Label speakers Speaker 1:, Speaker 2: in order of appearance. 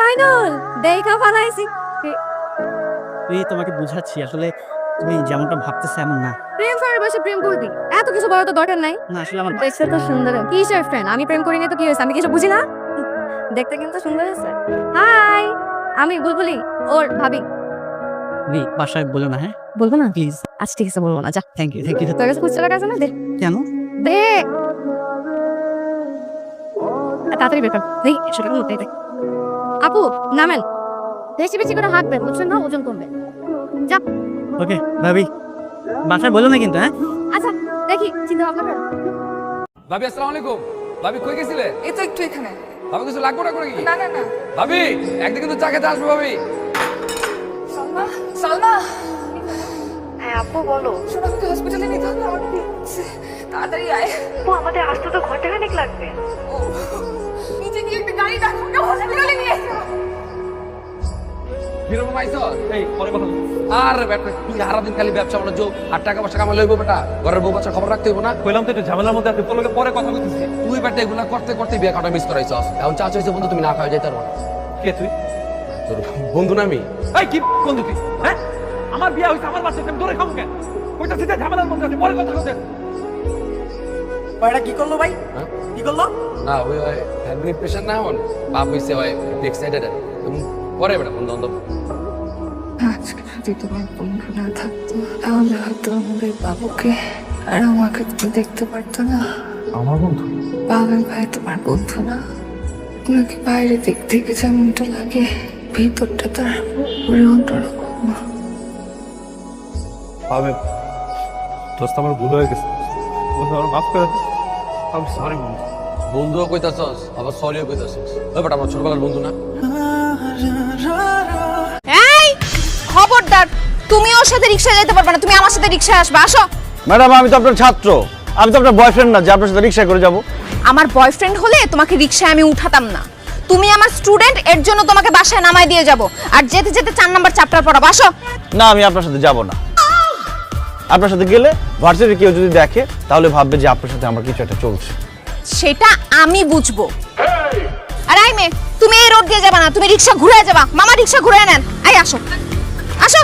Speaker 1: মাইনুল দেখা ফালাইছি।
Speaker 2: এই তোমাকে বুঝাচ্ছি আসলে তুমি যেমনটা ভাবতেছো এমন না।
Speaker 1: প্রেম করার বসে প্রেম করবি, এত কিছু বলার তো দরকার নাই।
Speaker 2: না আসলে আমার
Speaker 1: দেখছে তো সুন্দর, কিসের ফ্রেন্ড? আমি প্রেম করিনি তো কি হয়েছে? আমি কিছু বুঝি না? দেখতে কিন্তু সুন্দর আছে। হাই, আমি বুলবুলি, ওর ভাবি।
Speaker 2: বাসায় বলো না, হ্যাঁ
Speaker 1: বলবো না?
Speaker 2: প্লিজ।
Speaker 1: আচ্ছা ঠিক আছে, বলবো না। যা,
Speaker 2: থ্যাংক ইউ থ্যাংক ইউ।
Speaker 1: তোর কাছে খুচরা টাকা আছে না? দে
Speaker 2: কেন?
Speaker 1: দে, তাড়াতাড়ি বের কর। এই 100 টাকার মধ্যে দে। আপু নামেন, বেশি বেশি করে হাঁটবেন, বুঝছেন না? ওজন কমবে। যা।
Speaker 2: ওকে ভাবি, বাসায় বলো না কিন্তু, হ্যাঁ?
Speaker 1: আচ্ছা দেখি, চিন্তা ভাবনা কর।
Speaker 3: ভাবি আসসালামু আলাইকুম। ভাবি কই গেছিলে?
Speaker 4: এই তো একটু এখানে।
Speaker 3: ভাবি কিছু লাগবে না করে কি?
Speaker 4: না না না।
Speaker 3: ভাবি একদিন কিন্তু চা খেতে আসবে ভাবি।
Speaker 4: সালমা, সালমা।
Speaker 1: হ্যাঁ আপু বলো।
Speaker 4: শোনো, আমাকে হসপিটালে নিতে হবে, আমার পেট হচ্ছে। তাড়াতাড়ি আয়।
Speaker 1: আপু আমাদের আসতে তো ঘন্টাখানেক লাগবে।
Speaker 4: ও, নিচে গিয়ে একটা গাড়ি ডাকো, ওকে হসপিটালে নিয়ে এসো।
Speaker 3: হিরো মাইছো
Speaker 2: এই পরে কথা
Speaker 3: আর বেটা তুই সারা দিন খালি ব্যবসা বাণিজ্য আর টাকা পয়সা কামাই লইব বেটা, ঘরের বউ বাচ্চা খবর রাখতে হইব না?
Speaker 2: কইলাম তো একটু ঝামেলার মধ্যে আছে, তোর লগে পরে কথা বলতেছি।
Speaker 3: তুই বেটা এগুলা করতে করতে বিয়ে খাওয়া মিস করাইছস। এখন চা চাইছে বন্ধু, তুমি না খাওয়া যাইতে পারো না।
Speaker 2: কে তুই?
Speaker 3: তোর বন্ধু না আমি।
Speaker 2: এই কি বন্ধু তুই? হ্যাঁ আমার বিয়ে হইছে, আমার বাচ্চা, আমি তোরে খাবো কেন? কইতাছিস যে ঝামেলার মধ্যে আছে, পরে কথা বলতে।
Speaker 5: ভাইটা কি করলো ভাই?
Speaker 3: হ্যাঁ?
Speaker 5: কি করলো?
Speaker 3: না ওই হ্যান্ডব্রেক প্রেশার না এমন বাপ হইছে ওই এক্সাইটেড পরে বেটা বন্ধু বান্ধব।
Speaker 4: আজকে যদি তোমার বন্ধু না থাকতো, তাহলে হয়তো আমাদের বাবুকে আর আমাকে তো দেখতে পারতো না।
Speaker 3: আমার বন্ধু?
Speaker 4: বাবার ভাই তোমার বন্ধু না? ওনাকে বাইরে দিক থেকে যেমনটা লাগে, ভিতরটা তার পুরো অন্যরকম।
Speaker 6: পাবে দোস্ত, আমার ভুল হয়ে গেছে বন্ধু, আমার মাফ করে দে। আমি সরি বন্ধু।
Speaker 3: বন্ধুও কইতাছস আবার সরিও কইতাছস। ওই বেটা আমার ছোটবেলার বন্ধু না?
Speaker 7: এই খবরদার, তুমি ওর সাথে রিকশায় যেতে পারবে না, তুমি আমার সাথে রিকশায় আসবে। আসো।
Speaker 8: ম্যাডাম আমি তো আপনার ছাত্র, আমি তো আপনার বয়ফ্রেন্ড না যে আপনার সাথে রিক্সা করে যাব।
Speaker 7: আমার বয়ফ্রেন্ড হলে তোমাকে রিকশায় আমি উঠাতাম না। তুমি আমার স্টুডেন্ট, এর জন্য তোমাকে বাসায় নামাই দিয়ে যাব। আর যেতে যেতে 4 নাম্বার চ্যাপ্টার পড়াবো। আসো।
Speaker 8: না আমি আপনার সাথে যাব না। আপনার সাথে গেলে ভার্সিটির কেউ যদি দেখে তাহলে ভাববে যে আপনার সাথে আমার কিছু একটা চলছে।
Speaker 7: সেটা আমি বুঝবো। আর আই মে, তুমি এই রোড দিয়ে যাবা না, তুমি রিকশা ঘুরে যাবা। মামা রিকশা ঘুরে নেন। আই আসো, আসো।